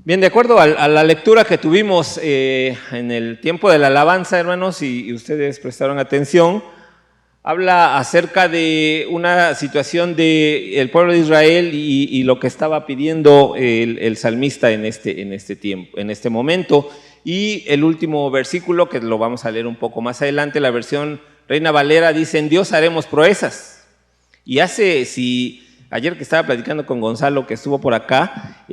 Bien, de acuerdo a la lectura que tuvimos en el tiempo de la alabanza, hermanos, y ustedes prestaron atención, habla acerca de una situación del pueblo de Israel y lo que estaba pidiendo el salmista en este tiempo, en este momento. Y el último versículo, que lo vamos a leer un poco más adelante, la versión Reina Valera, dice: en Dios haremos proezas. Y ayer que estaba platicando con Gonzalo, que estuvo por acá,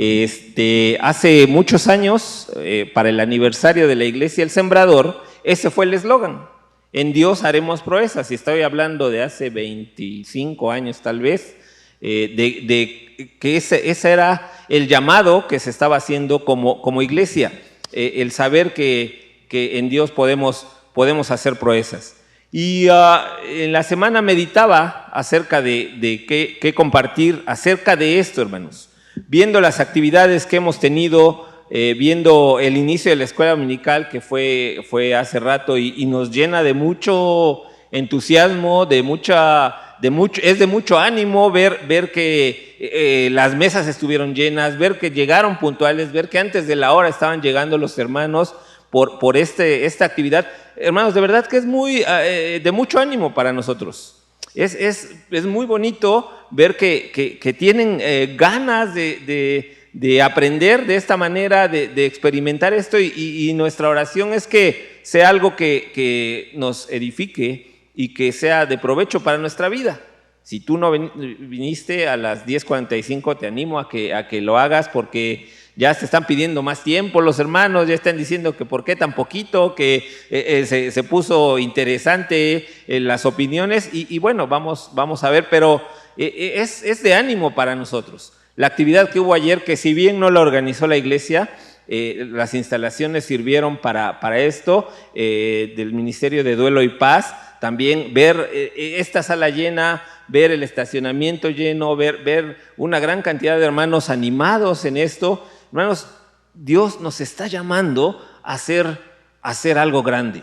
hace muchos años, para el aniversario de la Iglesia El Sembrador, ese fue el eslogan: en Dios haremos proezas. Y estoy hablando de hace 25 años tal vez, de que ese era el llamado que se estaba haciendo como iglesia, el saber que en Dios podemos hacer proezas. Y en la semana meditaba acerca de qué compartir acerca de esto, hermanos. Viendo las actividades que hemos tenido, viendo el inicio de la escuela dominical, que fue hace rato, y nos llena de mucho entusiasmo, es de mucho ánimo ver que las mesas estuvieron llenas, ver que llegaron puntuales, ver que antes de la hora estaban llegando los hermanos por esta actividad. Hermanos, de verdad que es de mucho ánimo para nosotros. Es muy bonito ver que tienen ganas de aprender de esta manera, de experimentar esto, y nuestra oración es que sea algo que nos edifique y que sea de provecho para nuestra vida. Si tú no viniste a las 10:45, te animo a que lo hagas, porque ya se están pidiendo más tiempo los hermanos, ya están diciendo que por qué tan poquito, que se puso interesante las opiniones, y bueno, vamos a ver, pero es de ánimo para nosotros. La actividad que hubo ayer, que si bien no la organizó la iglesia, las instalaciones sirvieron para esto, del Ministerio de Duelo y Paz. También ver esta sala llena, ver el estacionamiento lleno, ver una gran cantidad de hermanos animados en esto. Hermanos, Dios nos está llamando a hacer algo grande.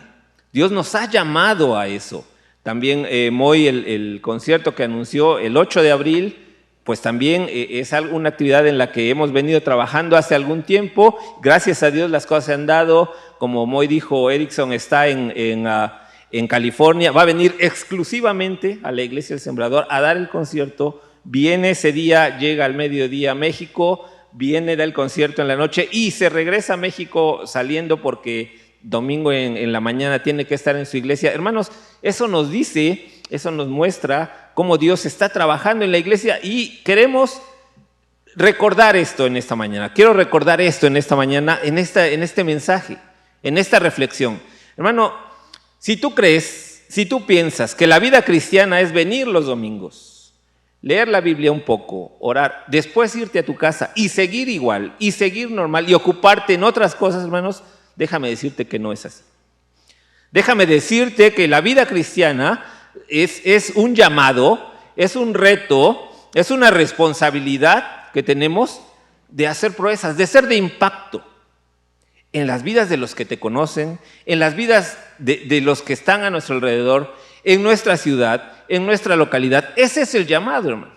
Dios nos ha llamado a eso. También Moy, el concierto que anunció el 8 de abril, pues también es una actividad en la que hemos venido trabajando hace algún tiempo. Gracias a Dios las cosas se han dado. Como Moy dijo, Erickson está en California, va a venir exclusivamente a la Iglesia del Sembrador a dar el concierto. Viene ese día, llega al mediodía a México, viene, da el concierto en la noche y se regresa a México saliendo, porque domingo en la mañana tiene que estar en su iglesia. Hermanos, eso nos muestra cómo Dios está trabajando en la iglesia, y queremos recordar esto en esta mañana. Quiero recordar esto en esta mañana, en este mensaje, en esta reflexión. Hermano, si tú piensas que la vida cristiana es venir los domingos, leer la Biblia un poco, orar, después irte a tu casa y seguir igual, y seguir normal, y ocuparte en otras cosas, hermanos, déjame decirte que no es así. Déjame decirte que la vida cristiana es un llamado, es un reto, es una responsabilidad que tenemos de hacer proezas, de ser de impacto en las vidas de los que te conocen, en las vidas de los que están a nuestro alrededor, en nuestra ciudad, en nuestra localidad. Ese es el llamado, hermano.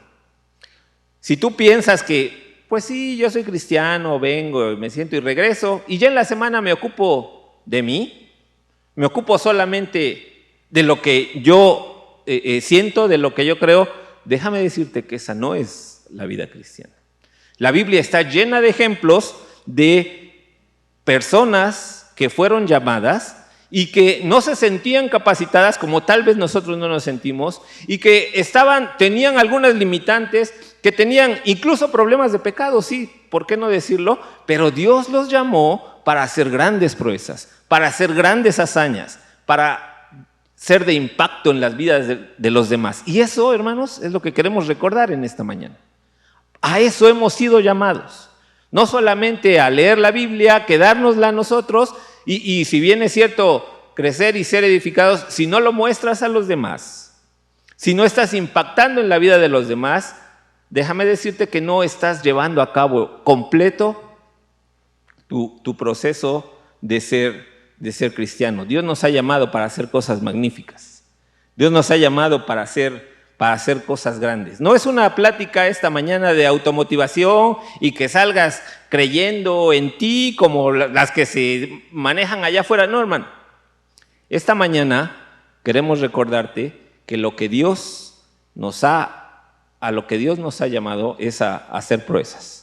Si tú piensas que, pues sí, yo soy cristiano, vengo, me siento y regreso, y ya en la semana me ocupo de mí, me ocupo solamente de lo que yo siento, de lo que yo creo, déjame decirte que esa no es la vida cristiana. La Biblia está llena de ejemplos de personas que fueron llamadas y que no se sentían capacitadas, como tal vez nosotros no nos sentimos, y que tenían algunas limitantes, que tenían incluso problemas de pecado, sí, ¿por qué no decirlo? Pero Dios los llamó para hacer grandes proezas, para hacer grandes hazañas, para ser de impacto en las vidas de los demás. Y eso, hermanos, es lo que queremos recordar en esta mañana. A eso hemos sido llamados. No solamente a leer la Biblia, quedárnosla nosotros, y si bien es cierto crecer y ser edificados, si no lo muestras a los demás, si no estás impactando en la vida de los demás, déjame decirte que no estás llevando a cabo completo tu proceso de ser cristiano. Dios nos ha llamado para hacer cosas magníficas. Dios nos ha llamado para hacer para hacer cosas grandes. No es una plática esta mañana de automotivación y que salgas creyendo en ti como las que se manejan allá afuera. No, hermano. Esta mañana queremos recordarte que a lo que Dios nos ha llamado es a hacer proezas.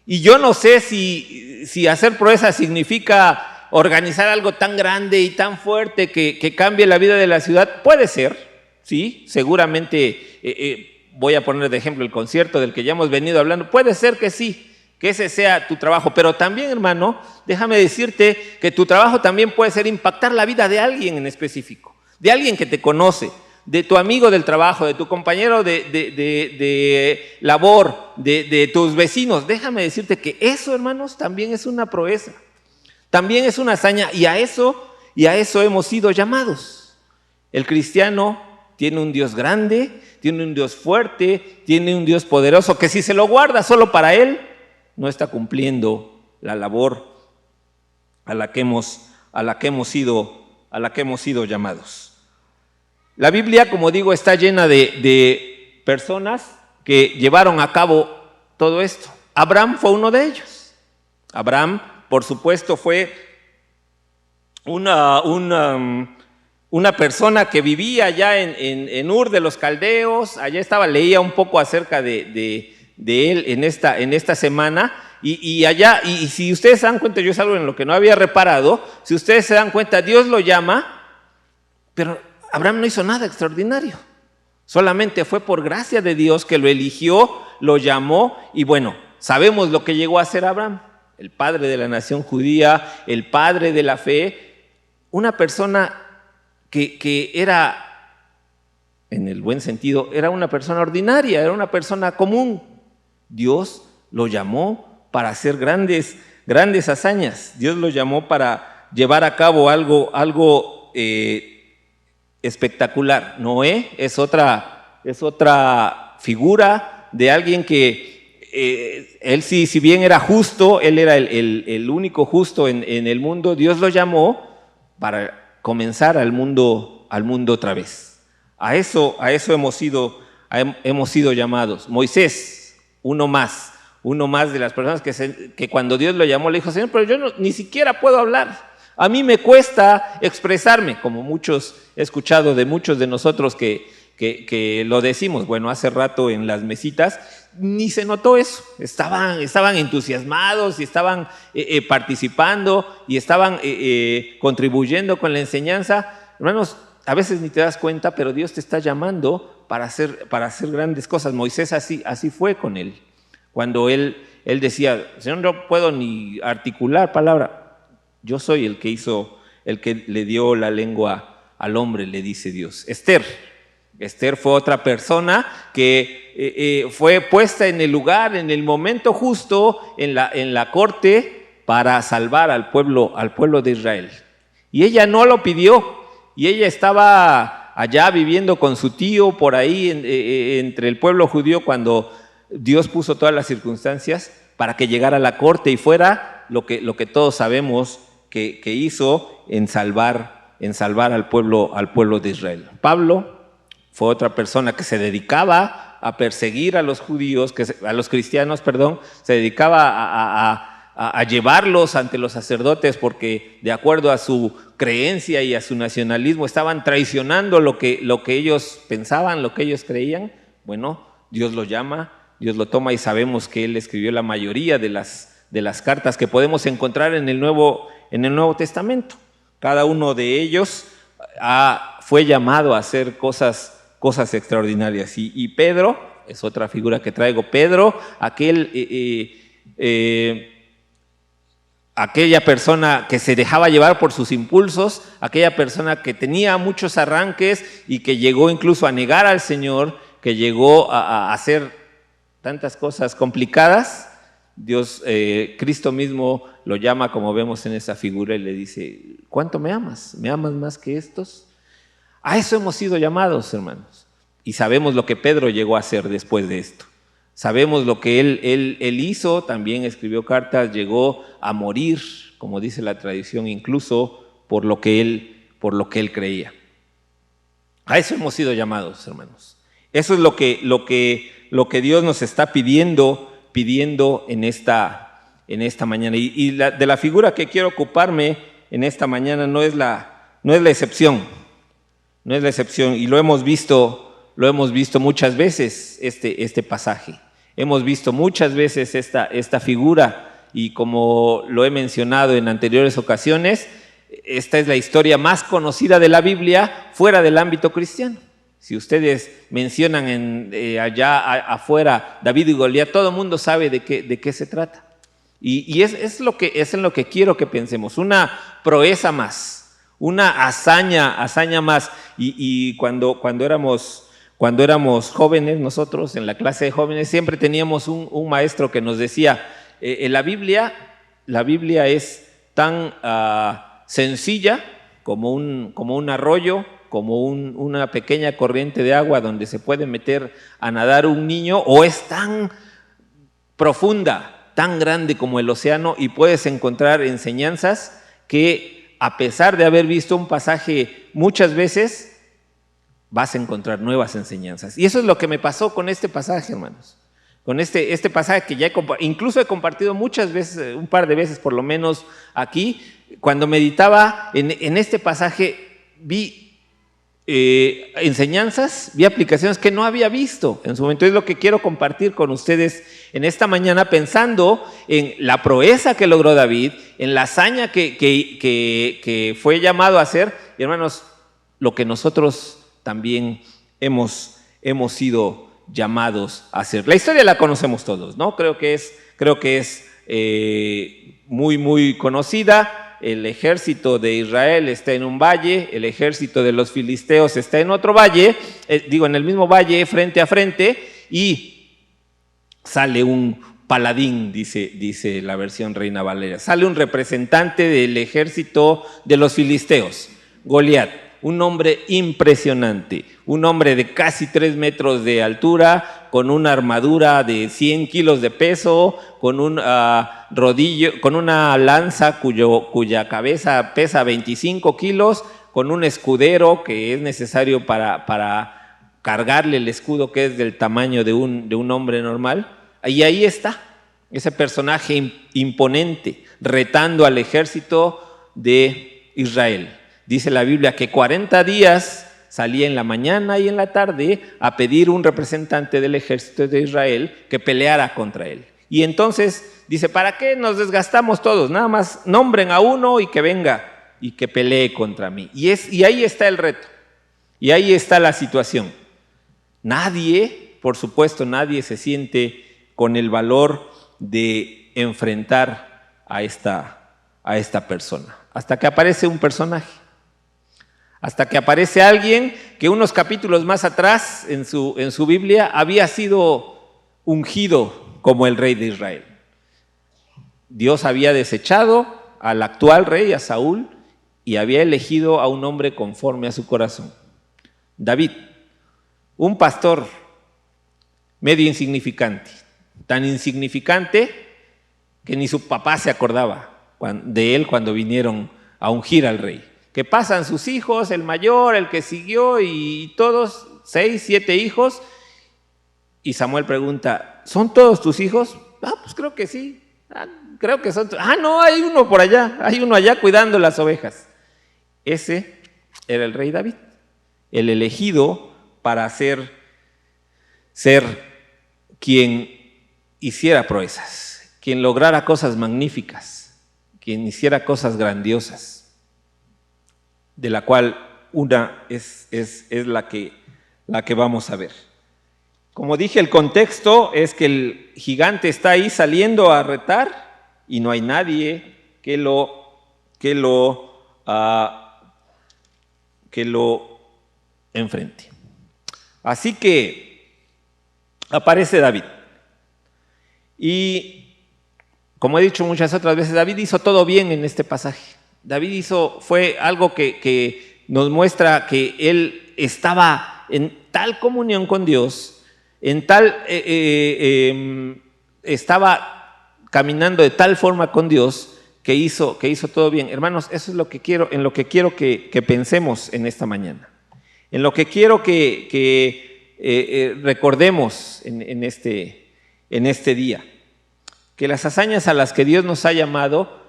Y yo no sé si hacer proezas significa organizar algo tan grande y tan fuerte que cambie la vida de la ciudad. Puede ser. Sí, seguramente voy a poner de ejemplo el concierto del que ya hemos venido hablando. Puede ser que sí, que ese sea tu trabajo, pero también, hermano, déjame decirte que tu trabajo también puede ser impactar la vida de alguien en específico, de alguien que te conoce, de tu amigo del trabajo, de tu compañero de labor, de tus vecinos. Déjame decirte que eso, hermanos, también es una proeza, también es una hazaña, y a eso hemos sido llamados. El cristiano tiene un Dios grande, tiene un Dios fuerte, tiene un Dios poderoso, que si se lo guarda solo para Él, no está cumpliendo la labor a la que hemos sido llamados. La Biblia, como digo, está llena de personas que llevaron a cabo todo esto. Abraham fue uno de ellos. Abraham, por supuesto, fue una persona que vivía allá en Ur de los Caldeos. Allá leía un poco acerca de él en esta semana, y si ustedes se dan cuenta, yo es algo en lo que no había reparado, si ustedes se dan cuenta, Dios lo llama, pero Abraham no hizo nada extraordinario, solamente fue por gracia de Dios que lo eligió, lo llamó, y bueno, sabemos lo que llegó a ser Abraham, el padre de la nación judía, el padre de la fe, una persona que era, en el buen sentido, era una persona ordinaria, era una persona común. Dios lo llamó para hacer grandes hazañas. Dios lo llamó para llevar a cabo algo espectacular. Noé es otra figura de alguien que él sí, si bien era justo, él era el único justo en el mundo. Dios lo llamó para comenzar al mundo otra vez. A eso hemos sido llamados. Moisés, uno más de las personas que cuando Dios lo llamó le dijo: Señor, pero yo ni siquiera puedo hablar. A mí me cuesta expresarme, como muchos he escuchado de muchos de nosotros que lo decimos. Bueno, hace rato en las mesitas ni se notó eso. Estaban entusiasmados y estaban participando y estaban contribuyendo con la enseñanza. Hermanos, a veces ni te das cuenta, pero Dios te está llamando para hacer grandes cosas. Moisés así fue con él. Cuando él decía: Señor, no puedo ni articular palabra. Yo soy el que le dio la lengua al hombre, le dice Dios. Esther fue otra persona que fue puesta en el lugar, en el momento justo, en la corte, para salvar al pueblo de Israel. Y ella no lo pidió, y ella estaba allá viviendo con su tío por ahí entre el pueblo judío, cuando Dios puso todas las circunstancias para que llegara a la corte y fuera lo que todos sabemos que hizo en salvar al pueblo de Israel. Pablo fue otra persona que se dedicaba a perseguir a los judíos, a los cristianos, se dedicaba a llevarlos ante los sacerdotes, porque de acuerdo a su creencia y a su nacionalismo estaban traicionando lo que ellos pensaban, lo que ellos creían. Bueno, Dios lo llama, Dios lo toma, y sabemos que él escribió la mayoría de las cartas que podemos encontrar en el Nuevo Testamento. Cada uno de ellos fue llamado a hacer cosas extraordinarias. Y Pedro es otra figura que traigo. Pedro, aquella persona que se dejaba llevar por sus impulsos, aquella persona que tenía muchos arranques y que llegó incluso a negar al Señor, que llegó a hacer tantas cosas complicadas. Cristo mismo lo llama, como vemos en esa figura, y le dice: ¿cuánto me amas? ¿Me amas más que estos? A eso hemos sido llamados, hermanos. Y sabemos lo que Pedro llegó a hacer después de esto. Sabemos lo que él hizo, también escribió cartas, llegó a morir, como dice la tradición, incluso por lo que él creía. A eso hemos sido llamados, hermanos. Eso es lo que Dios nos está pidiendo en esta mañana. Y de la figura que quiero ocuparme en esta mañana no es la excepción. No es la excepción. Y lo hemos visto muchas veces este pasaje. Hemos visto muchas veces esta figura, y como lo he mencionado en anteriores ocasiones, esta es la historia más conocida de la Biblia fuera del ámbito cristiano. Si ustedes mencionan allá afuera David y Goliat, todo el mundo sabe de qué se trata. Y es en lo que quiero que pensemos, una proeza más, una hazaña más. Y cuando éramos jóvenes, nosotros en la clase de jóvenes siempre teníamos un maestro que nos decía, la Biblia es tan sencilla como un arroyo, como una pequeña corriente de agua donde se puede meter a nadar un niño, o es tan profunda, tan grande como el océano, y puedes encontrar enseñanzas que, a pesar de haber visto un pasaje muchas veces, vas a encontrar nuevas enseñanzas. Y eso es lo que me pasó con este pasaje, hermanos. Con este pasaje que incluso he compartido muchas veces, un par de veces por lo menos aquí. Cuando meditaba en este pasaje, vi enseñanzas, vi aplicaciones que no había visto en su momento. Es lo que quiero compartir con ustedes en esta mañana, pensando en la proeza que logró David, en la hazaña que fue llamado a hacer, y hermanos, lo que nosotros también hemos sido llamados a hacer. La historia la conocemos todos, ¿no? Creo que es muy, muy conocida. El ejército de Israel está en un valle, el ejército de los filisteos está en otro valle, en el mismo valle, frente a frente, y sale un paladín, dice la versión Reina Valera, sale un representante del ejército de los filisteos, Goliat, un hombre impresionante, un hombre de casi 3 metros de altura, con una armadura de 100 kilos de peso, con un rodillo, con una lanza cuya cabeza pesa 25 kilos, con un escudero que es necesario para cargarle el escudo, que es del tamaño de un hombre normal. Y ahí está ese personaje imponente, retando al ejército de Israel. Dice la Biblia que 40 días salía en la mañana y en la tarde a pedir un representante del ejército de Israel que peleara contra él. Y entonces dice, ¿para qué nos desgastamos todos? Nada más nombren a uno y que venga y que pelee contra mí. Y ahí está el reto, y ahí está la situación. Nadie, por supuesto, nadie se siente con el valor de enfrentar a esta persona, hasta que aparece un personaje. Hasta que aparece alguien que unos capítulos más atrás en su Biblia había sido ungido como el rey de Israel. Dios había desechado al actual rey, a Saúl, y había elegido a un hombre conforme a su corazón. David, un pastor medio insignificante, tan insignificante que ni su papá se acordaba de él cuando vinieron a ungir al rey. Que pasan sus hijos, el mayor, el que siguió, y todos, 6, 7 hijos, y Samuel pregunta, ¿son todos tus hijos? Pues creo que sí, creo que son. No, hay uno por allá, hay uno allá cuidando las ovejas. Ese era el rey David, el elegido para ser quien hiciera proezas, quien lograra cosas magníficas, quien hiciera cosas grandiosas, de la cual una es la que vamos a ver. Como dije, el contexto es que el gigante está ahí saliendo a retar y no hay nadie que lo enfrente. Así que aparece David. Y como he dicho muchas otras veces, David hizo todo bien en este pasaje. David fue algo que nos muestra que él estaba en tal comunión con Dios, estaba caminando de tal forma con Dios que hizo todo bien. Hermanos, eso es en lo que quiero que pensemos en esta mañana. En lo que quiero que recordemos en este día, que las hazañas a las que Dios nos ha llamado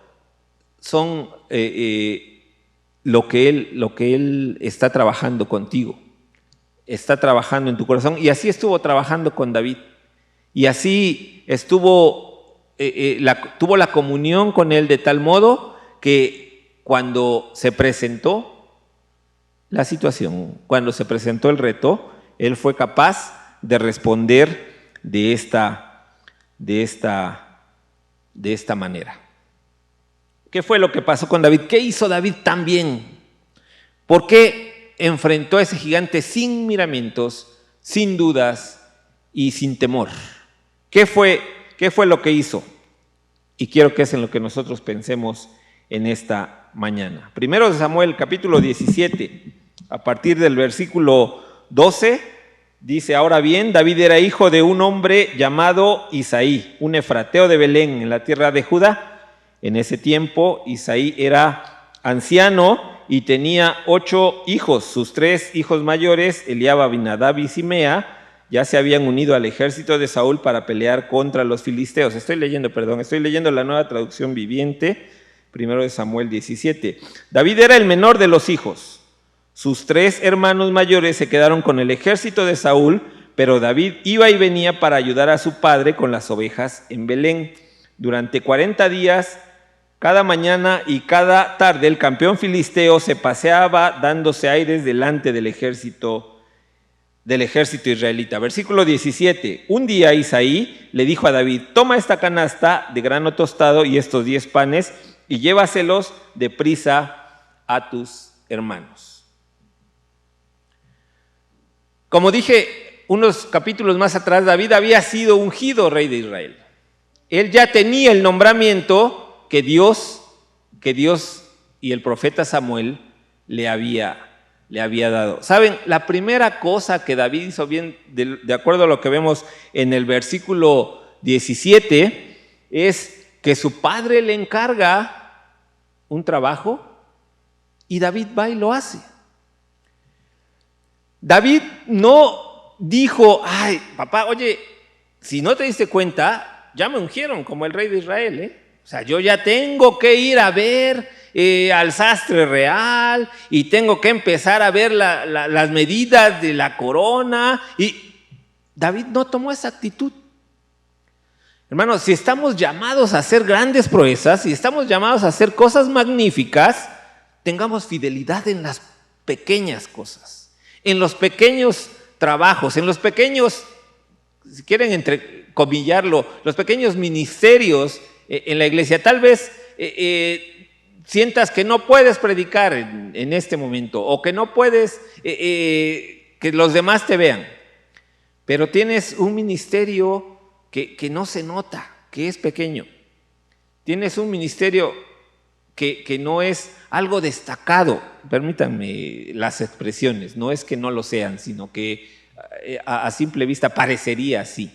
son lo que Él está trabajando contigo, está trabajando en tu corazón, y así estuvo trabajando con David, y así tuvo la comunión con Él de tal modo que cuando se presentó la situación, cuando se presentó el reto, Él fue capaz de responder de esta manera. ¿Qué fue lo que pasó con David? ¿Qué hizo David tan bien? ¿Por qué enfrentó a ese gigante sin miramientos, sin dudas y sin temor? ¿Qué fue lo que hizo? Y quiero que es en lo que nosotros pensemos en esta mañana. Primero de Samuel, capítulo 17, a partir del versículo 12, dice: ahora bien, David era hijo de un hombre llamado Isaí, un efrateo de Belén, en la tierra de Judá. En ese tiempo, Isaí era anciano y tenía 8 hijos. Sus 3 hijos mayores, Eliab, Abinadab y Simea, ya se habían unido al ejército de Saúl para pelear contra los filisteos. Estoy leyendo la Nueva Traducción Viviente, primero de Samuel 17. David era el menor de los hijos. Sus 3 hermanos mayores se quedaron con el ejército de Saúl, pero David iba y venía para ayudar a su padre con las ovejas en Belén. Durante 40 días, cada mañana y cada tarde, el campeón filisteo se paseaba dándose aires delante del ejército israelita. Versículo 17. Un día Isaí le dijo a David: toma esta canasta de grano tostado y estos 10 panes y llévaselos deprisa a tus hermanos. Como dije unos capítulos más atrás, David había sido ungido rey de Israel. Él ya tenía el nombramiento que Dios y el profeta Samuel le había dado. ¿Saben? La primera cosa que David hizo bien, de acuerdo a lo que vemos en el versículo 17, es que su padre le encarga un trabajo y David va y lo hace. David no dijo: ay, papá, oye, si no te diste cuenta, ya me ungieron como el rey de Israel, O sea, yo ya tengo que ir a ver al sastre real y tengo que empezar a ver las medidas de la corona. Y David no tomó esa actitud. Hermanos, si estamos llamados a hacer grandes proezas, si estamos llamados a hacer cosas magníficas, tengamos fidelidad en las pequeñas cosas, en los pequeños trabajos, en los pequeños, si quieren entrecomillarlo, los pequeños ministerios en la iglesia. Tal vez sientas que no puedes predicar en este momento o que no puedes que los demás te vean, pero tienes un ministerio que no se nota, que es pequeño. Tienes un ministerio que no es algo destacado, permítanme las expresiones, no es que no lo sean, sino que a simple vista parecería así.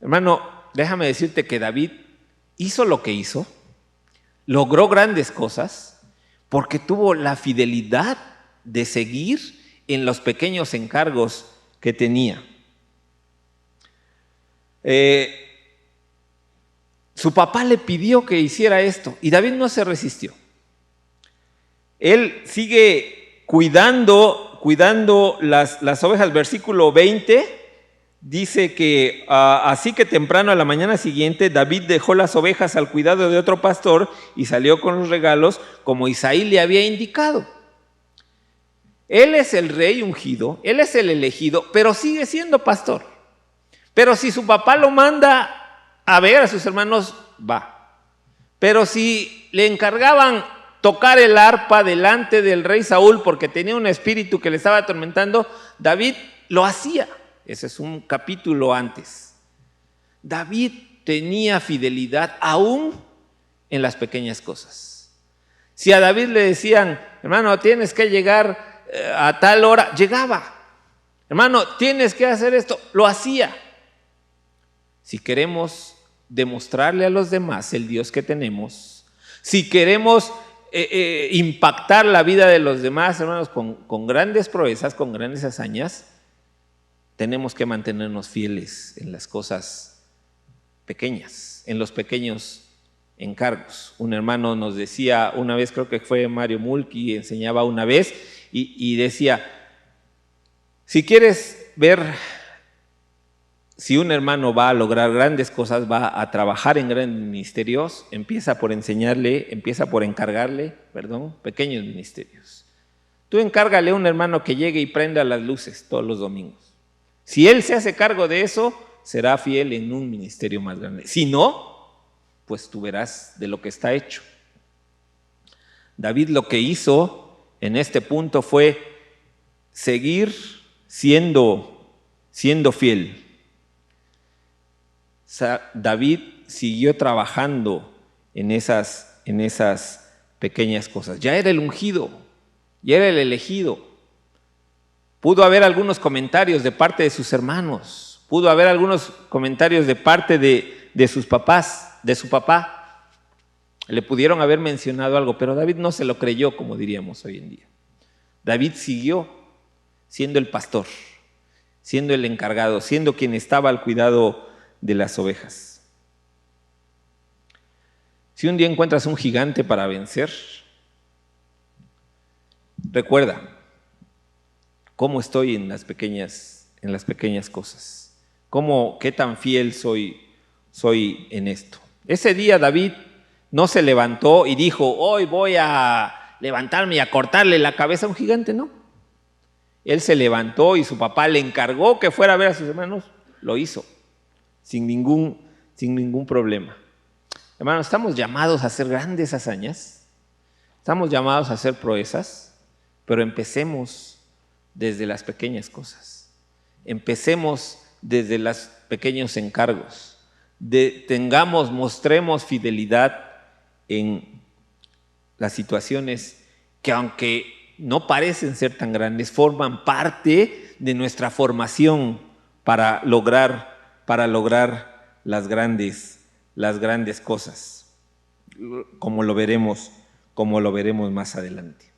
Hermano, déjame decirte que David hizo lo que hizo, logró grandes cosas, porque tuvo la fidelidad de seguir en los pequeños encargos que tenía. Su papá le pidió que hiciera esto y David no se resistió. Él sigue cuidando las ovejas. Versículo 20 dice que así que temprano a la mañana siguiente David dejó las ovejas al cuidado de otro pastor y salió con los regalos como Isaí le había indicado. Él es el rey ungido, él es el elegido, pero sigue siendo pastor. Pero si su papá lo manda a ver a sus hermanos, va. Pero si le encargaban tocar el arpa delante del rey Saúl porque tenía un espíritu que le estaba atormentando, David lo hacía. Ese es un capítulo antes. David tenía fidelidad aún en las pequeñas cosas. Si a David le decían: hermano, tienes que llegar a tal hora, llegaba. Hermano, tienes que hacer esto, lo hacía. Si queremos demostrarle a los demás el Dios que tenemos, si queremos impactar la vida de los demás, hermanos, con grandes proezas, con grandes hazañas, tenemos que mantenernos fieles en las cosas pequeñas, en los pequeños encargos. Un hermano nos decía una vez, creo que fue Mario Mulki, enseñaba una vez y decía, si quieres ver si un hermano va a lograr grandes cosas, va a trabajar en grandes ministerios, empieza por encargarle, pequeños ministerios. Tú encárgale a un hermano que llegue y prenda las luces todos los domingos. Si él se hace cargo de eso, será fiel en un ministerio más grande. Si no, pues tú verás de lo que está hecho. David lo que hizo en este punto fue seguir siendo fiel. David siguió trabajando en esas pequeñas cosas. Ya era el ungido, ya era el elegido. Pudo haber algunos comentarios de parte de sus hermanos, pudo haber algunos comentarios de parte de sus papás, de su papá. Le pudieron haber mencionado algo, pero David no se lo creyó, como diríamos hoy en día. David siguió siendo el pastor, siendo el encargado, siendo quien estaba al cuidado de las ovejas. Si un día encuentras un gigante para vencer, recuerda cómo estoy en las pequeñas cosas, qué tan fiel soy en esto. Ese día David no se levantó y dijo, hoy voy a levantarme y a cortarle la cabeza a un gigante, no. Él se levantó y su papá le encargó que fuera a ver a sus hermanos, lo hizo. Sin ningún problema. Hermanos, estamos llamados a hacer grandes hazañas, estamos llamados a hacer proezas, pero empecemos desde las pequeñas cosas. Empecemos desde los pequeños encargos. Mostremos fidelidad en las situaciones que, aunque no parecen ser tan grandes, forman parte de nuestra formación para lograr las grandes cosas, como lo veremos más adelante.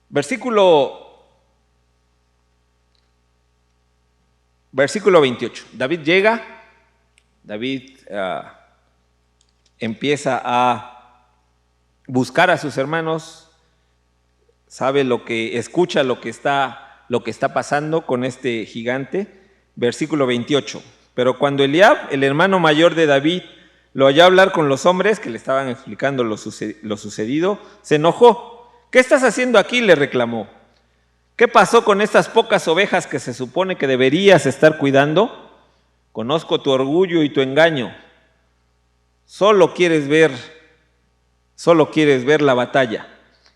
Versículo 28. David empieza a buscar a sus hermanos, escucha lo que está pasando con este gigante. Versículo 28. Pero cuando Eliab, el hermano mayor de David, lo oyó hablar con los hombres que le estaban explicando lo sucedido, se enojó. ¿Qué estás haciendo aquí?, le reclamó. ¿Qué pasó con estas pocas ovejas que se supone que deberías estar cuidando? Conozco tu orgullo y tu engaño. Solo quieres ver la batalla.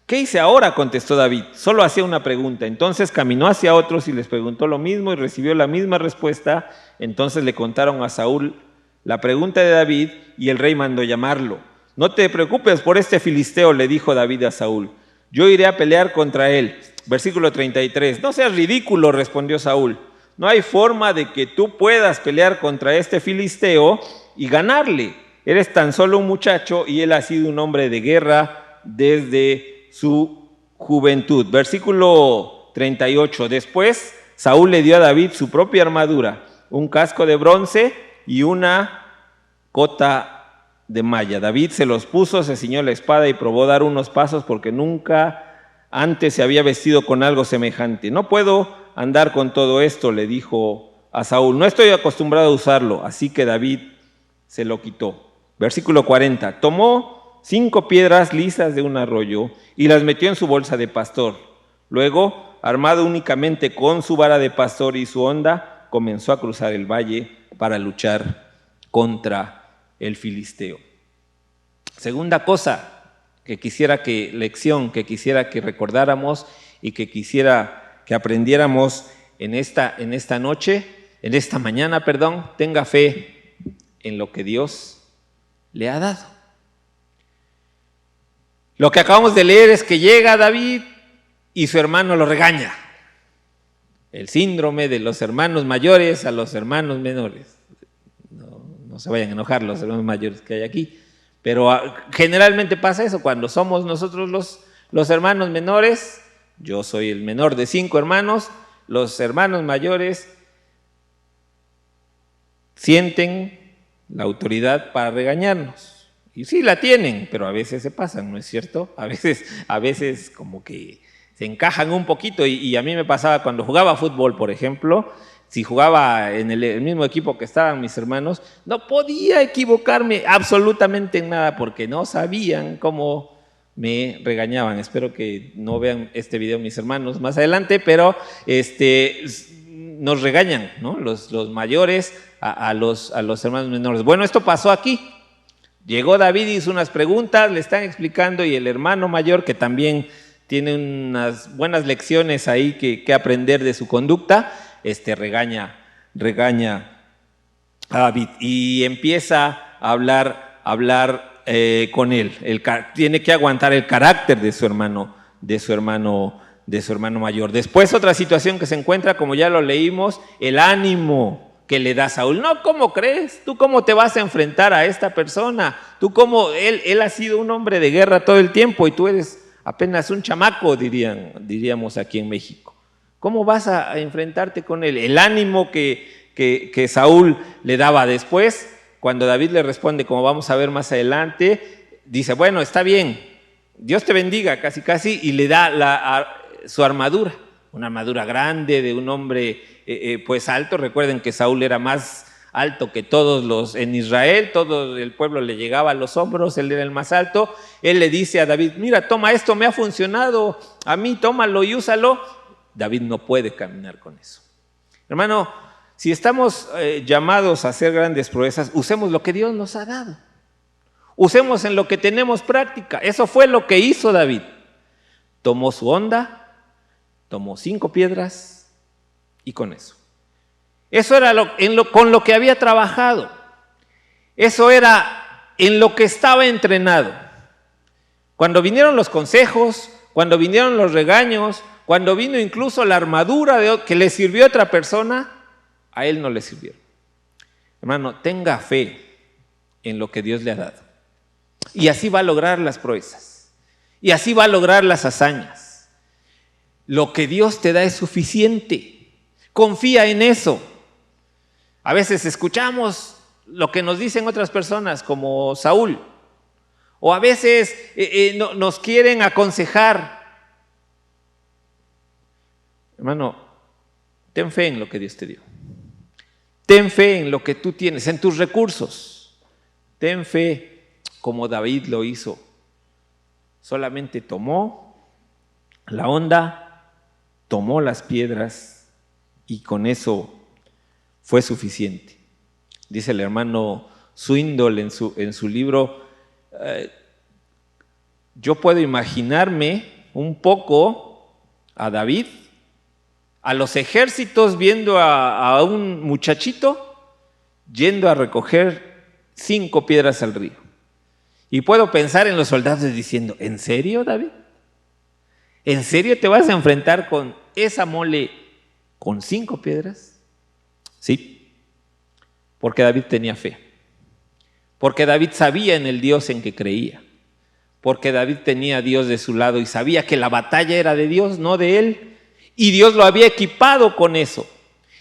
¿Qué hice ahora?, contestó David. Solo hacía una pregunta. Entonces caminó hacia otros y les preguntó lo mismo y recibió la misma respuesta. Entonces le contaron a Saúl la pregunta de David y el rey mandó llamarlo. No te preocupes por este filisteo, le dijo David a Saúl. Yo iré a pelear contra él. Versículo 33. No seas ridículo, respondió Saúl. No hay forma de que tú puedas pelear contra este filisteo y ganarle. Eres tan solo un muchacho y él ha sido un hombre de guerra desde su juventud. Versículo 38. Después Saúl le dio a David su propia armadura, un casco de bronce y una cota de malla. David se los puso, se ciñó la espada y probó dar unos pasos porque nunca antes se había vestido con algo semejante. No puedo andar con todo esto, le dijo a Saúl. No estoy acostumbrado a usarlo, así que David se lo quitó. Versículo 40. Tomó 5 piedras lisas de un arroyo y las metió en su bolsa de pastor. Luego, armado únicamente con su vara de pastor y su honda, comenzó a cruzar el valle para luchar contra el filisteo. Segunda lección que quisiera que recordáramos y que quisiera que aprendiéramos en esta mañana, tenga fe en lo que Dios le ha dado. Lo que acabamos de leer es que llega David y su hermano lo regaña. El síndrome de los hermanos mayores a los hermanos menores. No se vayan a enojar los hermanos mayores que hay aquí, pero generalmente pasa eso. Cuando somos nosotros los hermanos menores, Yo soy el menor de 5 hermanos, los hermanos mayores sienten la autoridad para regañarnos. Y sí la tienen, pero a veces se pasan, ¿no es cierto? A veces como que se encajan un poquito y a mí me pasaba cuando jugaba fútbol, por ejemplo, si jugaba en el mismo equipo que estaban mis hermanos, no podía equivocarme absolutamente en nada porque no sabían cómo me regañaban. Espero que no vean este video mis hermanos más adelante, pero nos regañan, ¿no? Los mayores a los hermanos menores. Bueno, esto pasó aquí. Llegó David, hizo unas preguntas, le están explicando y el hermano mayor, que también tiene unas buenas lecciones ahí que aprender de su conducta, regaña a David y empieza a hablar con él. Tiene que aguantar el carácter de su hermano mayor. Después otra situación que se encuentra, como ya lo leímos, el ánimo que le da Saúl. No, ¿cómo crees? ¿Tú cómo te vas a enfrentar a esta persona? ¿Tú cómo? Él ha sido un hombre de guerra todo el tiempo y tú eres apenas un chamaco, diríamos aquí en México. ¿Cómo vas a enfrentarte con él? El ánimo que Saúl le daba después, cuando David le responde, como vamos a ver más adelante, dice, bueno, está bien, Dios te bendiga, casi, y le da su armadura, una armadura grande de un hombre pues alto. Recuerden que Saúl era más alto que todos en Israel, todo el pueblo le llegaba a los hombros, él era el más alto. Él le dice a David, mira, toma esto, me ha funcionado, a mí tómalo y úsalo. David no puede caminar con eso. Hermano, si estamos llamados a hacer grandes proezas, usemos lo que Dios nos ha dado. Usemos en lo que tenemos práctica. Eso fue lo que hizo David. Tomó su honda, tomó 5 piedras y con eso. Eso era con lo que había trabajado. Eso era en lo que estaba entrenado. Cuando vinieron los consejos, cuando vinieron los regaños, cuando vino incluso la armadura que le sirvió a otra persona, a él no le sirvieron. Hermano, tenga fe en lo que Dios le ha dado. Y así va a lograr las proezas. Y así va a lograr las hazañas. Lo que Dios te da es suficiente. Confía en eso. A veces escuchamos lo que nos dicen otras personas, como Saúl. O a veces nos quieren aconsejar. Hermano, ten fe en lo que Dios te dio. Ten fe en lo que tú tienes, en tus recursos. Ten fe como David lo hizo. Solamente tomó la honda, tomó las piedras y con eso fue suficiente. Dice el hermano Swindoll en su libro, yo puedo imaginarme un poco a David, a los ejércitos viendo a un muchachito yendo a recoger 5 piedras al río. Y puedo pensar en los soldados diciendo, ¿en serio, David? ¿En serio te vas a enfrentar con esa mole con 5 piedras? Sí, porque David tenía fe. Porque David sabía en el Dios en que creía. Porque David tenía a Dios de su lado y sabía que la batalla era de Dios, no de él. Y Dios lo había equipado con eso.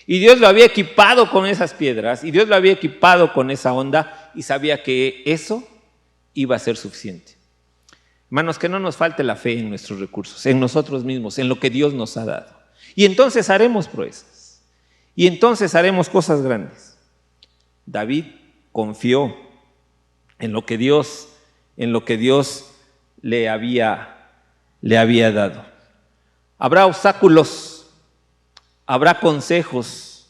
Y Dios lo había equipado con esas piedras. Y Dios lo había equipado con esa onda. Y sabía que eso iba a ser suficiente. Hermanos, que no nos falte la fe en nuestros recursos, en nosotros mismos, en lo que Dios nos ha dado. Y entonces haremos proezas. Y entonces haremos cosas grandes. David confió en lo que Dios le había dado. Habrá obstáculos, habrá consejos,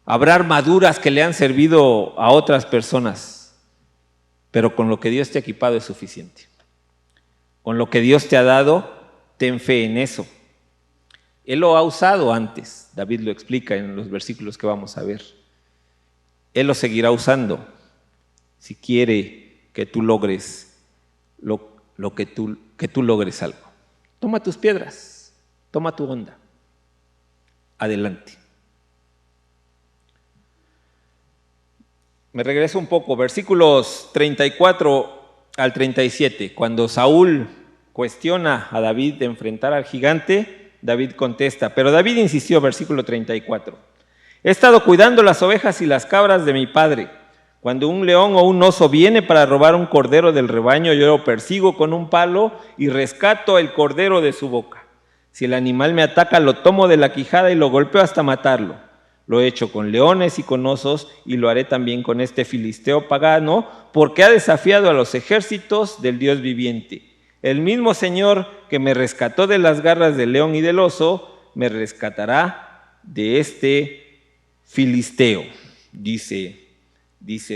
habrá armaduras que le han servido a otras personas, pero con lo que Dios te ha equipado es suficiente. Con lo que Dios te ha dado, ten fe en eso. Él lo ha usado antes, David lo explica en los versículos que vamos a ver. Él lo seguirá usando si quiere que tú logres que tú logres algo. Toma tus piedras, toma tu onda. Adelante. Me regreso un poco, versículos 34 al 37, cuando Saúl cuestiona a David de enfrentar al gigante, David contesta, pero David insistió, versículo 34, he estado cuidando las ovejas y las cabras de mi padre. Cuando un león o un oso viene para robar un cordero del rebaño, yo lo persigo con un palo y rescato el cordero de su boca. Si el animal me ataca, lo tomo de la quijada y lo golpeo hasta matarlo. Lo he hecho con leones y con osos y lo haré también con este filisteo pagano, porque ha desafiado a los ejércitos del Dios viviente. El mismo Señor que me rescató de las garras del león y del oso, me rescatará de este filisteo, dice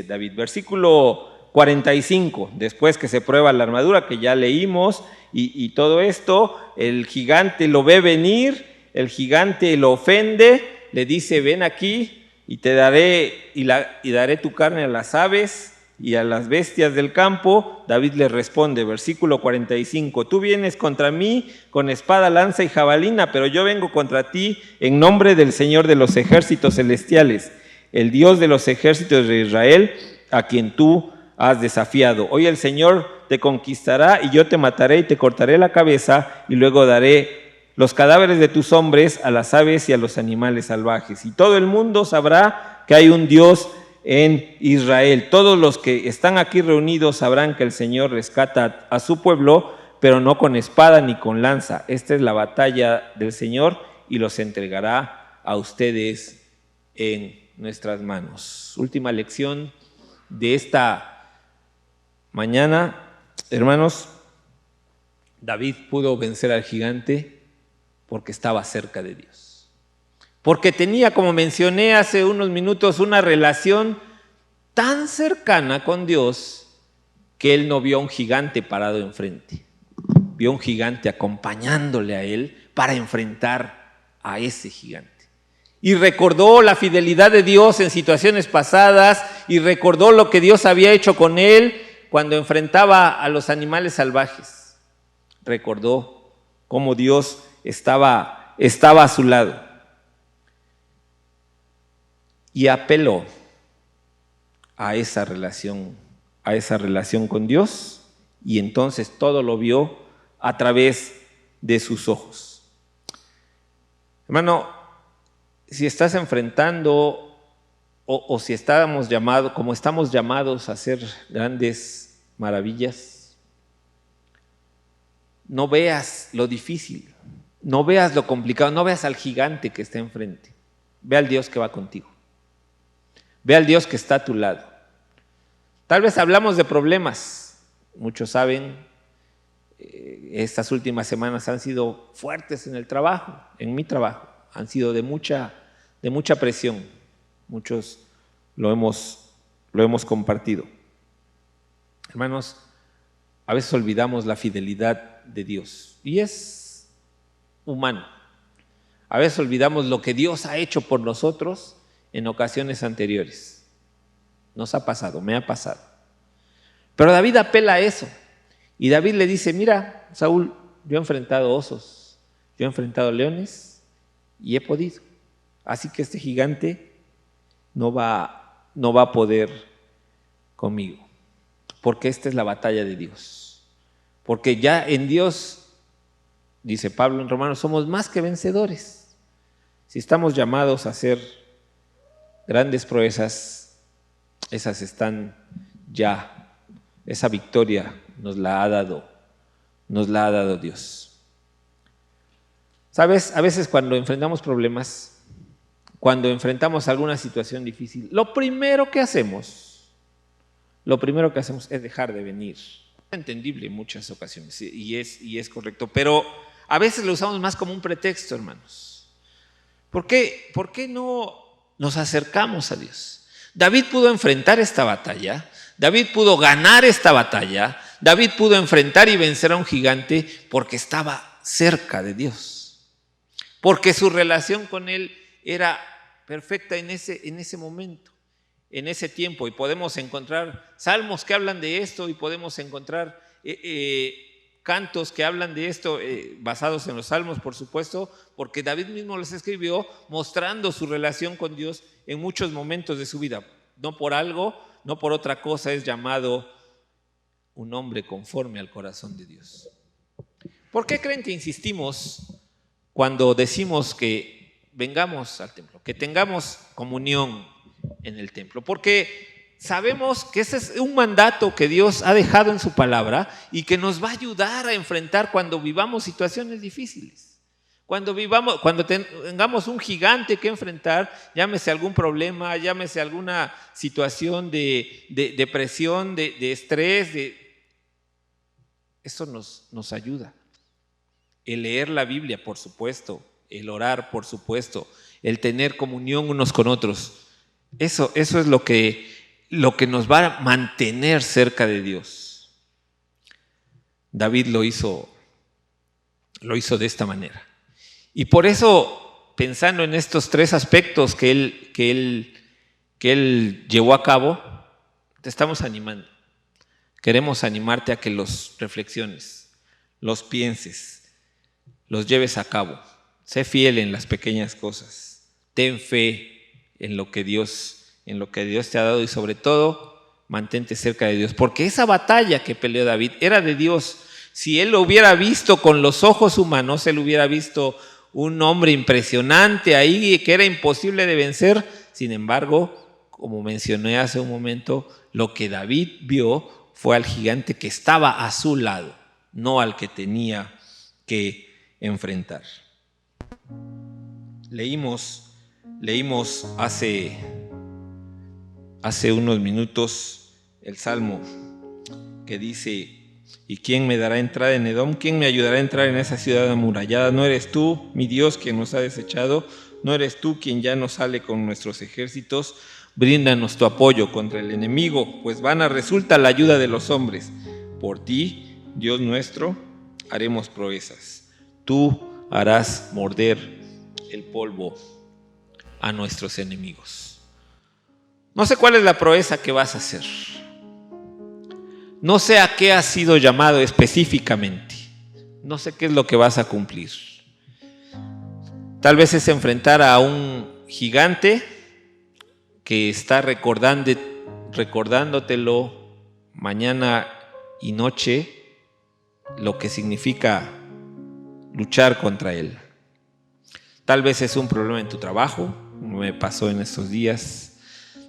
David. Versículo 45, después que se prueba la armadura que ya leímos y todo esto, el gigante lo ve venir, el gigante lo ofende, le dice, ven aquí y te daré, y daré tu carne a las aves y a las bestias del campo. David le responde, versículo 45, tú vienes contra mí con espada, lanza y jabalina, pero yo vengo contra ti en nombre del Señor de los ejércitos celestiales, el Dios de los ejércitos de Israel, a quien tú has desafiado. Hoy el Señor te conquistará y yo te mataré y te cortaré la cabeza y luego daré los cadáveres de tus hombres a las aves y a los animales salvajes. Y todo el mundo sabrá que hay un Dios en Israel. Todos los que están aquí reunidos sabrán que el Señor rescata a su pueblo, pero no con espada ni con lanza. Esta es la batalla del Señor y los entregará a ustedes en nuestras manos. Última lección de esta mañana, hermanos. David pudo vencer al gigante porque estaba cerca de Dios. Porque tenía, como mencioné hace unos minutos, una relación tan cercana con Dios que él no vio a un gigante parado enfrente. Vio a un gigante acompañándole a él para enfrentar a ese gigante. Y recordó la fidelidad de Dios en situaciones pasadas y recordó lo que Dios había hecho con él cuando enfrentaba a los animales salvajes. Recordó cómo Dios estaba a su lado. Y apeló a esa relación con Dios, y entonces todo lo vio a través de sus ojos. Hermano, si estás enfrentando o si estamos llamados, como estamos llamados a hacer grandes maravillas, no veas lo difícil, no veas lo complicado, no veas al gigante que está enfrente. Ve al Dios que va contigo. Ve al Dios que está a tu lado. Tal vez hablamos de problemas. Muchos saben, estas últimas semanas han sido fuertes en el trabajo, en mi trabajo. Han sido de mucha presión. Muchos lo hemos compartido. Hermanos, a veces olvidamos la fidelidad de Dios. Y es humano. A veces olvidamos lo que Dios ha hecho por nosotros en ocasiones anteriores. Nos ha pasado, me ha pasado. Pero David apela a eso. Y David le dice, mira, Saúl, yo he enfrentado osos, yo he enfrentado leones y he podido. Así que este gigante no va a poder conmigo. Porque esta es la batalla de Dios. Porque ya en Dios, dice Pablo en Romanos, somos más que vencedores. Si estamos llamados a hacer grandes proezas, esas están ya, esa victoria nos la ha dado Dios. ¿Sabes? A veces cuando enfrentamos problemas, cuando enfrentamos alguna situación difícil, lo primero que hacemos es dejar de venir. Es entendible en muchas ocasiones y es correcto, pero a veces lo usamos más como un pretexto, hermanos. ¿Por qué no nos acercamos a Dios? David pudo enfrentar esta batalla, David pudo ganar esta batalla, David pudo enfrentar y vencer a un gigante porque estaba cerca de Dios, porque su relación con Él era perfecta en ese momento, en ese tiempo. Y podemos encontrar salmos que hablan de esto y podemos encontrar cantos que hablan de esto, basados en los salmos, por supuesto, porque David mismo los escribió mostrando su relación con Dios en muchos momentos de su vida. No por algo, no por otra cosa es llamado un hombre conforme al corazón de Dios. ¿Por qué creen que insistimos cuando decimos que vengamos al templo, que tengamos comunión en el templo? Porque sabemos que ese es un mandato que Dios ha dejado en su palabra y que nos va a ayudar a enfrentar cuando vivamos situaciones difíciles. Cuando tengamos un gigante que enfrentar, llámese algún problema, llámese alguna situación de depresión, de estrés, eso nos ayuda. El leer la Biblia, por supuesto, el orar, por supuesto, el tener comunión unos con otros. Eso es lo que nos va a mantener cerca de Dios. David lo hizo de esta manera. Y por eso, pensando en estos tres aspectos que él llevó a cabo, te estamos animando. Queremos animarte a que los reflexiones, los pienses, los lleves a cabo. Sé fiel en las pequeñas cosas. Ten fe en lo que Dios te ha dado y sobre todo, mantente cerca de Dios. Porque esa batalla que peleó David era de Dios. Si él lo hubiera visto con los ojos humanos, él hubiera visto un hombre impresionante ahí que era imposible de vencer. Sin embargo, como mencioné hace un momento, lo que David vio fue al gigante que estaba a su lado, no al que tenía que enfrentar. Leímos hace unos minutos el Salmo que dice: ¿y quién me dará entrada en Edom? ¿Quién me ayudará a entrar en esa ciudad amurallada? ¿No eres tú, mi Dios, quien nos ha desechado? ¿No eres tú quien ya no sale con nuestros ejércitos? Bríndanos tu apoyo contra el enemigo, pues vana resulta la ayuda de los hombres. Por ti, Dios nuestro, haremos proezas. Tú harás morder el polvo a nuestros enemigos. No sé cuál es la proeza que vas a hacer. No sé a qué has sido llamado específicamente. No sé qué es lo que vas a cumplir. Tal vez es enfrentar a un gigante que está recordándotelo mañana y noche, lo que significa luchar contra él. Tal vez es un problema en tu trabajo, como me pasó en estos días.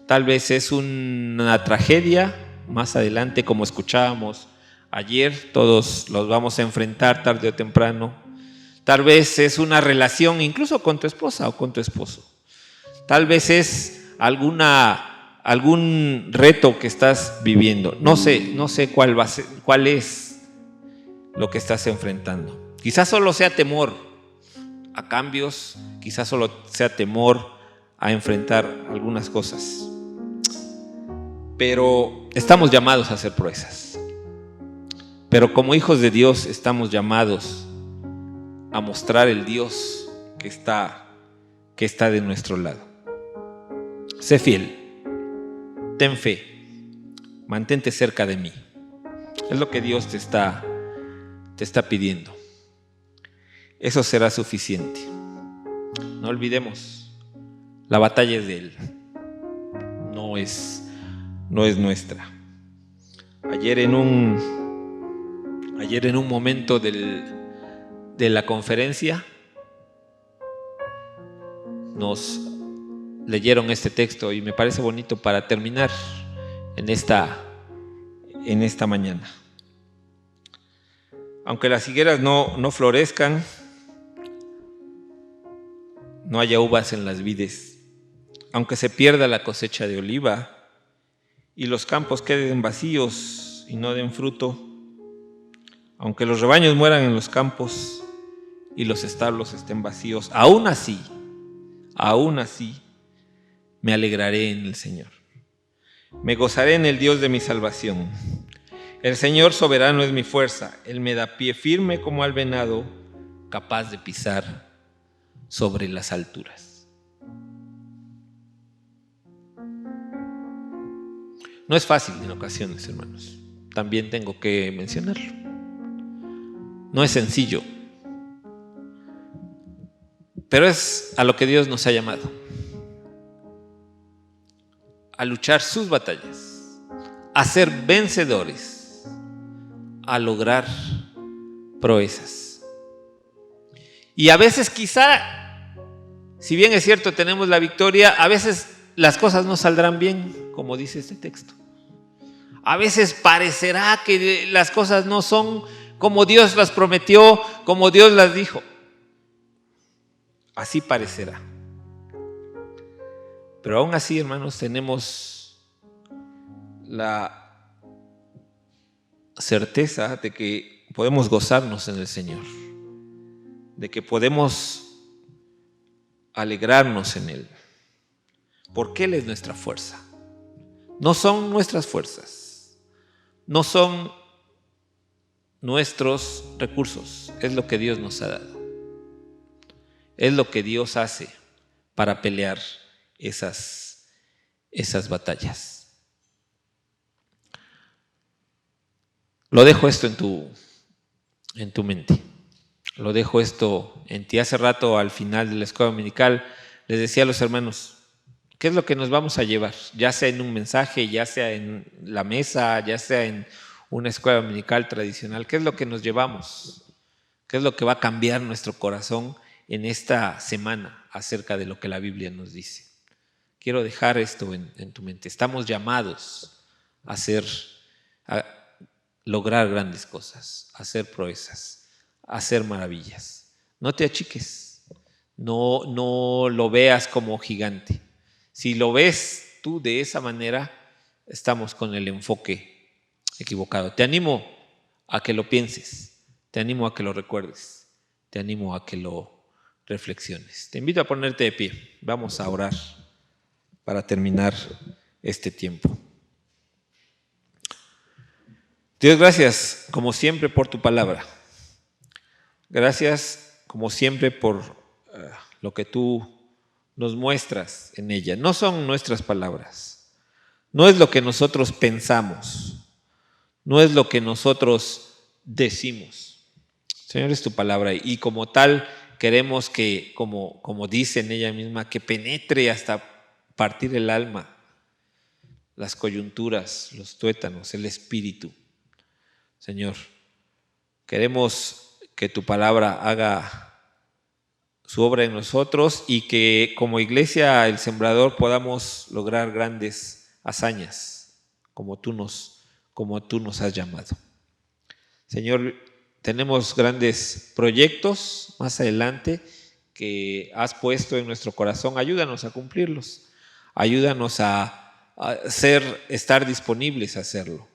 Tal vez es una tragedia. Más adelante, como escuchábamos ayer, todos los vamos a enfrentar tarde o temprano. Tal vez es una relación incluso con tu esposa o con tu esposo. Tal vez es algún reto que estás viviendo. No sé cuál es lo que estás enfrentando. Quizás solo sea temor a cambios, quizás solo sea temor a enfrentar algunas cosas. Pero estamos llamados a hacer proezas. Pero como hijos de Dios estamos llamados a mostrar el Dios que está de nuestro lado. Sé fiel, ten fe, mantente cerca de mí. Es lo que Dios te está pidiendo. Eso será suficiente. No olvidemos, la batalla es de Él, no es nuestra. Ayer en un momento de la conferencia nos leyeron este texto y me parece bonito para terminar en esta mañana. Aunque las higueras no florezcan, no haya uvas en las vides, aunque se pierda la cosecha de oliva y los campos queden vacíos y no den fruto, aunque los rebaños mueran en los campos y los establos estén vacíos, aún así me alegraré en el Señor. Me gozaré en el Dios de mi salvación. El Señor soberano es mi fuerza. Él me da pie firme como al venado, capaz de pisar sobre las alturas. No es fácil en ocasiones, hermanos. También tengo que mencionarlo. No es sencillo. Pero es a lo que Dios nos ha llamado. A luchar sus batallas. A ser vencedores. A lograr proezas. Y a veces quizá, si bien es cierto tenemos la victoria, a veces las cosas no saldrán bien, como dice este texto. A veces parecerá que las cosas no son como Dios las prometió, como Dios las dijo. Así parecerá. Pero aún así, hermanos, tenemos la certeza de que podemos gozarnos en el Señor, de que podemos alegrarnos en Él, porque Él es nuestra fuerza. No son nuestras fuerzas, no son nuestros recursos, es lo que Dios nos ha dado. Es lo que Dios hace para pelear esas batallas. Lo dejo esto en tu mente. Lo dejo esto en ti. Hace rato, al final de la escuela dominical, les decía a los hermanos, ¿qué es lo que nos vamos a llevar? Ya sea en un mensaje, ya sea en la mesa, ya sea en una escuela dominical tradicional. ¿Qué es lo que nos llevamos? ¿Qué es lo que va a cambiar nuestro corazón en esta semana acerca de lo que la Biblia nos dice? Quiero dejar esto en tu mente. Estamos llamados a lograr grandes cosas, a hacer proezas, a hacer maravillas. No te achiques, no lo veas como gigante. Si lo ves tú de esa manera, estamos con el enfoque equivocado. Te animo a que lo pienses, te animo a que lo recuerdes, te animo a que lo reflexiones. Te invito a ponerte de pie. Vamos a orar para terminar este tiempo. Dios, gracias como siempre por tu palabra. Gracias como siempre por lo que tú nos muestras en ella. No son nuestras palabras, no es lo que nosotros pensamos, no es lo que nosotros decimos. Señor, es tu palabra y como tal queremos que, como dice en ella misma, que penetre hasta partir el alma, las coyunturas, los tuétanos, el espíritu. Señor, queremos que tu palabra haga su obra en nosotros y que como iglesia El Sembrador podamos lograr grandes hazañas como tú nos has llamado. Señor, tenemos grandes proyectos más adelante que has puesto en nuestro corazón. Ayúdanos a cumplirlos. Ayúdanos a estar disponibles a hacerlo.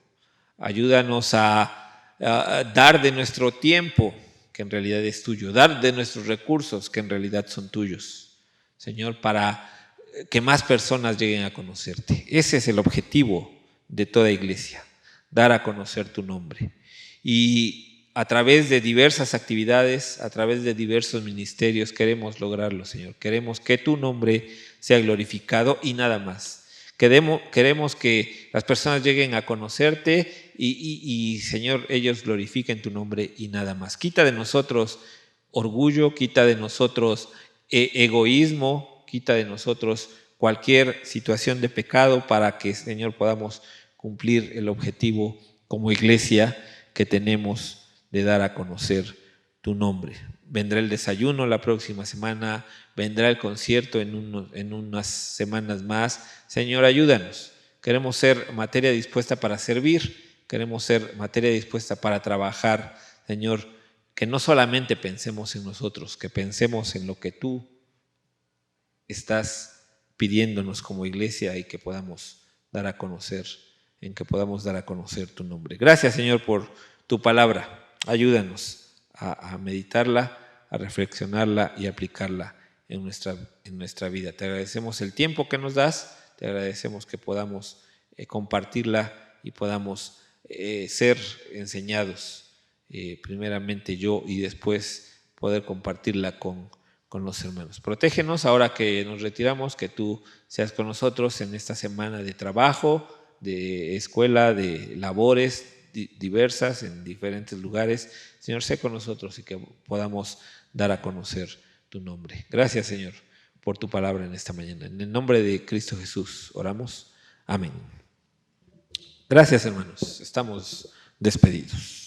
Ayúdanos a dar de nuestro tiempo, que en realidad es tuyo, dar de nuestros recursos, que en realidad son tuyos, Señor, para que más personas lleguen a conocerte. Ese es el objetivo de toda iglesia, dar a conocer tu nombre. Y a través de diversas actividades, a través de diversos ministerios, queremos lograrlo, Señor. Queremos que tu nombre sea glorificado y nada más. Queremos que las personas lleguen a conocerte y, Señor, ellos glorifiquen tu nombre y nada más. Quita de nosotros orgullo, quita de nosotros egoísmo, quita de nosotros cualquier situación de pecado para que, Señor, podamos cumplir el objetivo como iglesia que tenemos de dar a conocer tu nombre. Vendrá el desayuno la próxima semana, vendrá el concierto en unas semanas más. Señor, ayúdanos. Queremos ser materia dispuesta para servir, queremos ser materia dispuesta para trabajar. Señor, que no solamente pensemos en nosotros, que pensemos en lo que tú estás pidiéndonos como iglesia y que podamos dar a conocer, tu nombre. Gracias, Señor, por tu palabra. Ayúdanos a meditarla, a reflexionarla y aplicarla en nuestra vida. Te agradecemos el tiempo que nos das, te agradecemos que podamos compartirla y podamos ser enseñados, primeramente yo y después poder compartirla con los hermanos. Protégenos ahora que nos retiramos, que tú seas con nosotros en esta semana de trabajo, de escuela, de labores diversas en diferentes lugares. Señor, sé con nosotros y que podamos dar a conocer tu nombre. Gracias, Señor, por tu palabra en esta mañana. En el nombre de Cristo Jesús oramos. Amén. Gracias, hermanos. Estamos despedidos.